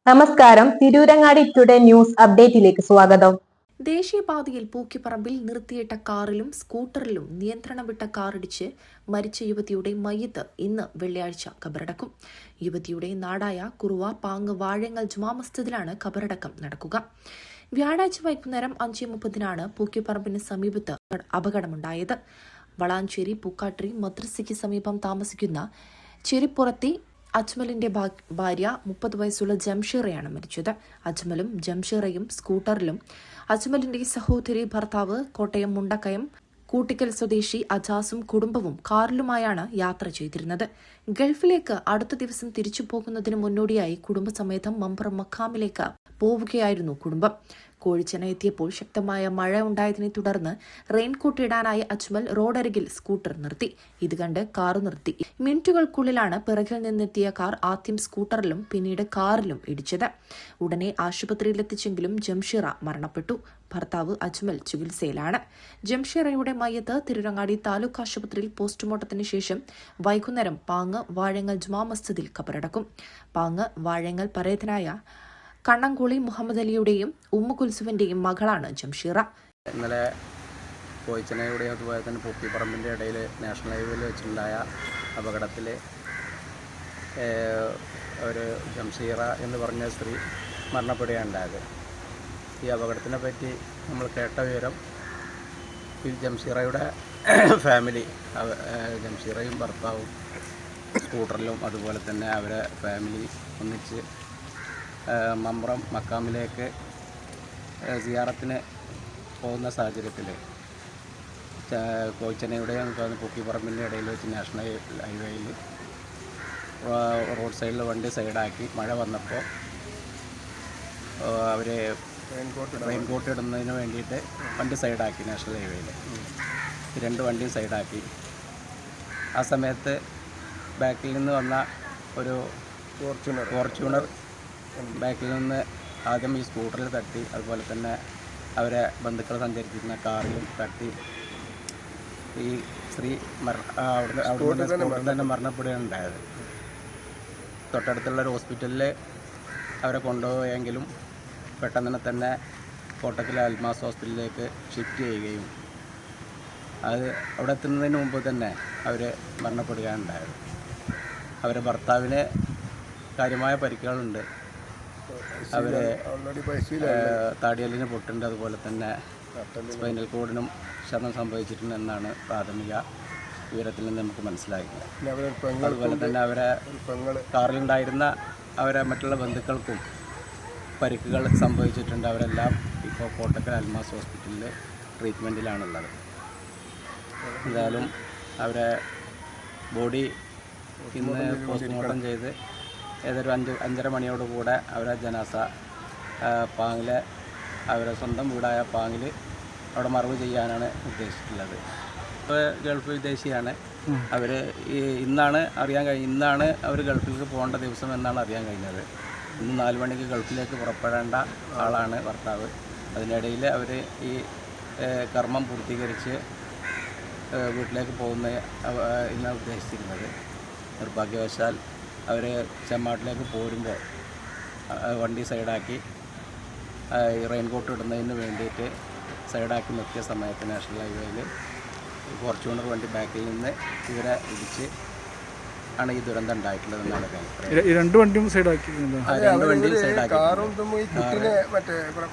നമസ്കാരം. Tirurangadi today news അപ്ഡേറ്റിലേക്ക് സ്വാഗതം. ദേശീയപാതയിൽ പൂക്കിപ്പറമ്പിൽ നിർത്തിയിട്ട കാറിലും സ്കൂട്ടറിലും നിയന്ത്രണം വിട്ട കാറിടിച്ച് മരിച്ച യുവതിയുടെ മയ്യത്ത് ഇന്ന് വെള്ളിയാഴ്ച ഖബറടക്കും. യുവതിയുടെ നാടായ കുറുവ പാങ്ങ് വാഴങ്ങൽ ജുമാ മസ്ജിദിലാണ് ഖബറടക്കം നടക്കുക. വ്യാഴാഴ്ച വൈകുന്നേരം 5:30 പൂക്കിപ്പറമ്പിന് സമീപത്ത് അപകടമുണ്ടായത്. വളാഞ്ചേരി പൂക്കാട്രി മദ്രസയ്ക്ക് സമീപം താമസിക്കുന്ന ചെരിപ്പുറത്തി അജ്മലിന്റെ ഭാര്യ 30 വയസ്സുള്ള ജംഷീറയാണ് മരിച്ചത്. അജ്മലും ജംഷീറയും സ്കൂട്ടറിലും അജ്മലിന്റെ സഹോദരി ഭർത്താവ് കോട്ടയം മുണ്ടക്കയം കൂട്ടിക്കൽ സ്വദേശി അജാസും കുടുംബവും കാറിലുമായാണ് യാത്ര ചെയ്തിരുന്നത്. ഗൾഫിലേക്ക് അടുത്ത ദിവസം തിരിച്ചു പോകുന്നതിന് മുന്നോടിയായി കുടുംബസമേതം മമ്പറം മഖാമിലേക്ക് പോവുകയായിരുന്നു കുടുംബം. കോഴിച്ചന എത്തിയപ്പോൾ ശക്തമായ മഴ ഉണ്ടായതിനെ തുടർന്ന് റെയിൻകോട്ട് ഇടാനായി അജ്മൽ റോഡരികിൽ സ്കൂട്ടർ നിർത്തി. ഇത് കണ്ട് കാർ നിർത്തി. മിനിറ്റുകൾക്കുള്ളിലാണ് പിറകിൽ നിന്നെത്തിയ കാർ ആദ്യം സ്കൂട്ടറിലും പിന്നീട് കാറിലും ഇടിച്ചത്. ഉടനെ ആശുപത്രിയിലെത്തിച്ചെങ്കിലും ജംഷീറ മരണപ്പെട്ടു. ഭർത്താവ് അജ്മൽ ചികിത്സയിലാണ്. ജംഷീറയുടെ മയ്യത്ത് തിരുരങ്ങാടി താലൂക്ക് ആശുപത്രിയിൽ പോസ്റ്റ്മോർട്ടത്തിന് ശേഷം വൈകുന്നേരം പാങ്ങ് വാഴങ്ങൽ ജുമാ മസ്ജിദിൽ ഖബറടക്കും. പാങ്ങ് വാഴങ്ങൽ പരേതനായ കണ്ണംകുളി മുഹമ്മദ് അലിയുടെയും ഉമ്മ കുൽസുവിന്റെയും മകളാണ് ജംഷീറ. ഇന്നലെ കോഴിച്ചനയുടെയും അതുപോലെ തന്നെ പൂക്കിപ്പറമ്പിൻ്റെ ഇടയിൽ നാഷണൽ ഹൈവേയിൽ വെച്ചുണ്ടായ അപകടത്തിൽ ഒരു ജംഷീറ എന്ന് പറഞ്ഞ സ്ത്രീ മരണപ്പെടുകയുണ്ടായത്. ഈ അപകടത്തിനെ പറ്റി നമ്മൾ കേട്ട വിവരം, ഈ ജംഷീറയുടെ ഫാമിലി, ജംഷീറയും ഭർത്താവും സ്കൂട്ടറിലും അതുപോലെ തന്നെ അവരെ ഫാമിലി ഒന്നിച്ച് മമ്പറം മക്കാമിലേക്ക് സിയാറത്തിന് പോകുന്ന സാഹചര്യത്തിൽ കോഴിച്ചനയുടെയും പൂക്കിപ്പറമ്പിൻ്റെ ഇടയിൽ വെച്ച് നാഷണൽ ഹൈവേയിൽ റോഡ് സൈഡിൽ വണ്ടി സൈഡാക്കി. മഴ വന്നപ്പോൾ അവർ റെയിൻകോട്ട് ഇടുന്നതിന് വേണ്ടിയിട്ട് വണ്ടി സൈഡാക്കി. നാഷണൽ ഹൈവേയിൽ രണ്ട് വണ്ടിയും സൈഡാക്കി. ആ സമയത്ത് ബാക്കിൽ നിന്ന് വന്ന ഒരു ഫോർച്യൂണർ ബാക്കിൽ നിന്ന് ആദ്യം ഈ സ്കൂട്ടറിൽ തട്ടി, അതുപോലെ തന്നെ അവരെ ബന്ധുക്കൾ സഞ്ചരിച്ചിരുന്ന കാറിലും തട്ടി. ഈ സ്ത്രീ അവിടെ തന്നെ മരണപ്പെടുകയുണ്ടായത്. തൊട്ടടുത്തുള്ളൊരു ഹോസ്പിറ്റലിൽ അവരെ കൊണ്ടുപോയെങ്കിലും പെട്ടെന്ന് തന്നെ കോട്ടക്കൽ അൽമാസ് ഹോസ്പിറ്റലിലേക്ക് ഷിഫ്റ്റ് ചെയ്യുകയും അത് അവിടെ എത്തുന്നതിന് മുമ്പ് തന്നെ അവർ മരണപ്പെടുകയുണ്ടായത്. അവരെ ഭർത്താവിന് കാര്യമായ പരിക്കുകളുണ്ട്. അവരെ താടിയലിന് പൊട്ടുണ്ട്, അതുപോലെ തന്നെ സ്പൈനൽ കോഡിനും ക്ഷതം സംഭവിച്ചിട്ടുണ്ട് എന്നാണ് പ്രാഥമിക വിവരത്തിൽ നിന്ന് നമുക്ക് മനസ്സിലാക്കിയത്. അതുപോലെ തന്നെ അവരെ കാറിലുണ്ടായിരുന്ന അവരെ മറ്റുള്ള ബന്ധുക്കൾക്കും പരിക്കുകൾ സംഭവിച്ചിട്ടുണ്ട്. അവരെല്ലാം ഇപ്പോൾ കോട്ടക്കൽ അൽമാസ് ഹോസ്പിറ്റലിൽ ട്രീറ്റ്മെൻറ്റിലാണുള്ളത്. എന്തായാലും അവരെ ബോഡി ഇന്ന് പോസ്റ്റ്മോർട്ടം ചെയ്ത് ഏതൊരു 5:30 മണിയോടുകൂടെ അവരെ ജനാസ പാങ്ങിലെ അവരെ സ്വന്തം വീടായ പാങ്ങിൽ അവിടെ മറവ് ചെയ്യാനാണ് ഉദ്ദേശിച്ചിട്ടുള്ളത്. ഗൾഫ് വിദേശിയാണ് അവർ. ഇന്നാണ് അവർ ഗൾഫിലേക്ക് പോകേണ്ട ദിവസം എന്നാണ് അറിയാൻ കഴിഞ്ഞത്. ഇന്ന് 4 മണിക്ക് ഗൾഫിലേക്ക് പുറപ്പെടേണ്ട ആളാണ് ഭർത്താവ്. അതിനിടയിൽ അവർ ഈ കർമ്മം പൂർത്തീകരിച്ച് വീട്ടിലേക്ക് പോകുന്ന എന്നാണ് ഉദ്ദേശിച്ചിരുന്നത്. നിർഭാഗ്യവശാൽ അവർ ചെമ്മാട്ടിലേക്ക് പോരുമ്പോൾ വണ്ടി സൈഡാക്കി റെയിൻകോട്ട് ഇടുന്നതിന് വേണ്ടിയിട്ട് സൈഡാക്കി നിർത്തിയ സമയത്ത് നാഷണൽ ഹൈവേയിൽ ഫോർച്യൂണർ വണ്ടി ബാക്കിൽ നിന്ന് ഇവരെ ഇടിച്ച് ആണ് ഈ ദുരന്തം ഉണ്ടായിട്ടുള്ളതെന്നാണ് അഭിപ്രായം. രണ്ട് വണ്ടിയും സൈഡാക്കി.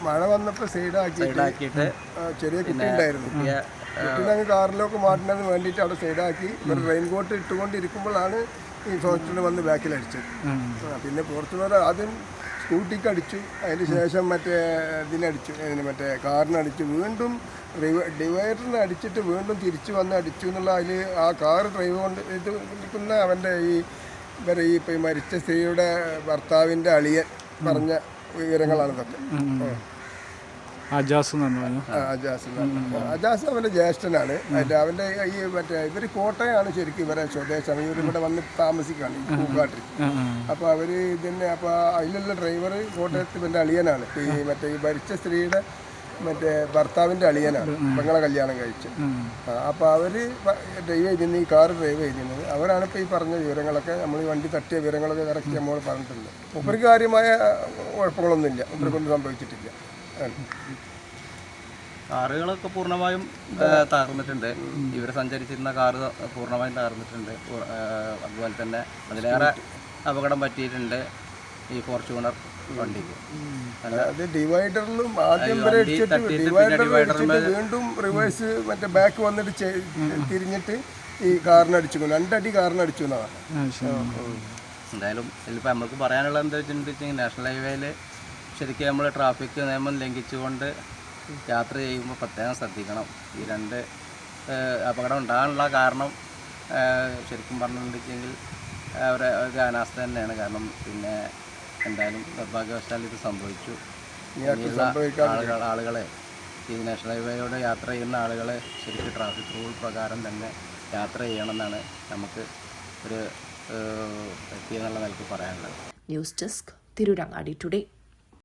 മഴ വന്നപ്പോൾ സൈഡാക്കിയിട്ട് ചെറിയ കുട്ടിയുണ്ടായിരുന്നു. കാറിലൊക്കെ മാറ്റുന്നതിന് വേണ്ടിയിട്ട് അവിടെ സൈഡാക്കി റെയിൻകോട്ട് ഇട്ടുകൊണ്ടിരിക്കുമ്പോഴാണ് ഈ ഫോർച്യൂണർ വന്ന് ബാക്കിലടിച്ചത്. പിന്നെ ഫോർച്യൂണർ ആദ്യം സ്കൂട്ടിക്ക് അടിച്ചു, അതിന് ശേഷം ഇതിനടിച്ചു, കാറിനടിച്ചു, വീണ്ടും ഡിവൈഡറിനെ അടിച്ചിട്ട് വീണ്ടും തിരിച്ചു വന്ന് അടിച്ചു എന്നുള്ള അതിൽ ആ കാർ ഡ്രൈവ് കൊണ്ട് ഇരിക്കുന്ന അവൻ്റെ ഈ മരിച്ച സ്ത്രീയുടെ ഭർത്താവിൻ്റെ അളിയൻ പറഞ്ഞ വിവരങ്ങളാണ് ഇതൊക്കെ. അജാസ് അവൻ്റെ ജ്യേഷ്ഠനാണ്. അവൻ്റെ ഈ ഇവർ കോട്ടയാണ് ശരിക്കും ഇവരെ സ്വദേശം. ഇവരിവിടെ വന്ന് താമസിക്കുകയാണ് ഈ പൂക്കാട്ടിൽ. അപ്പോൾ അവർ ഇതിൻ്റെ അപ്പോൾ അതിലുള്ള ഡ്രൈവർ കോട്ടയത്ത് ഇവൻ്റെ അളിയനാണ്. ഈ മരിച്ച സ്ത്രീയുടെ മറ്റേ ഭർത്താവിൻ്റെ അളിയനാണ് പെങ്ങളെ കല്യാണം കഴിച്ച്. അപ്പോൾ അവർ ഡ്രൈവ് ചെയ്തിരുന്നത്, ഈ കാറ് ഡ്രൈവ് ചെയ്തിരുന്നത് അവരാണ് ഇപ്പോൾ ഈ പറഞ്ഞ വിവരങ്ങളൊക്കെ, നമ്മൾ ഈ വണ്ടി തട്ടിയ വിവരങ്ങളൊക്കെ കറക്റ്റ് നമ്മൾ പറഞ്ഞിട്ടുണ്ട്. മൂപ്പർക്ക് കാര്യമായ കുഴപ്പങ്ങളൊന്നുമില്ല, മൂപ്പർക്കൊന്നും സംഭവിച്ചിട്ടില്ല. കാറുകളൊക്കെ പൂർണ്ണമായും തകർന്നിട്ടുണ്ട്. ഇവർ സഞ്ചരിച്ചിരുന്ന കാറ് പൂർണ്ണമായും തകർന്നിട്ടുണ്ട്. അതുപോലെ തന്നെ അതിലേറെ അപകടം പറ്റിയിട്ടുണ്ട് ഈ ഫോർച്യൂണർ വണ്ടിക്ക്. അത് ഡിവൈഡറിലും ആദ്യം വരെ ഡിവൈഡറിൽ വീണ്ടും റിവേഴ്സ് മറ്റേ ബാക്ക് വന്നിട്ട് തിരിഞ്ഞിട്ട് ഈ കാറിനടിച്ചു, 2 അടി കാറിനടിച്ചു എന്നാണ്. എന്തായാലും ഇതിലിപ്പോൾ നമുക്ക് പറയാനുള്ളത് എന്താ വെച്ചിട്ടുണ്ടെങ്കിൽ നാഷണൽ ഹൈവേയിൽ ശരിക്കും നമ്മൾ ട്രാഫിക് നിയമം ലംഘിച്ചുകൊണ്ട് യാത്ര ചെയ്യുമ്പോൾ പ്രത്യേകം ശ്രദ്ധിക്കണം. ഈ 2 അപകടം ഉണ്ടാകാനുള്ള കാരണം ശരിക്കും പറഞ്ഞിട്ടുണ്ടെങ്കിൽ ഒരു അനാസ്ഥ തന്നെയാണ്. കാരണം പിന്നെ എന്തായാലും നിർഭാഗ്യവശാൽ ഇത് സംഭവിച്ചു. ആളുകളെ ഈ നാഷണൽ ഹൈവേയോട് യാത്ര ചെയ്യുന്ന ആളുകളെ ശരിക്കും ട്രാഫിക് റൂൾ പ്രകാരം തന്നെ യാത്ര ചെയ്യണമെന്നാണ് നമുക്ക് ഒരു വ്യക്തി എന്നുള്ള നിലയ്ക്ക് പറയാനുള്ളത്. News desk Tirurangadi today.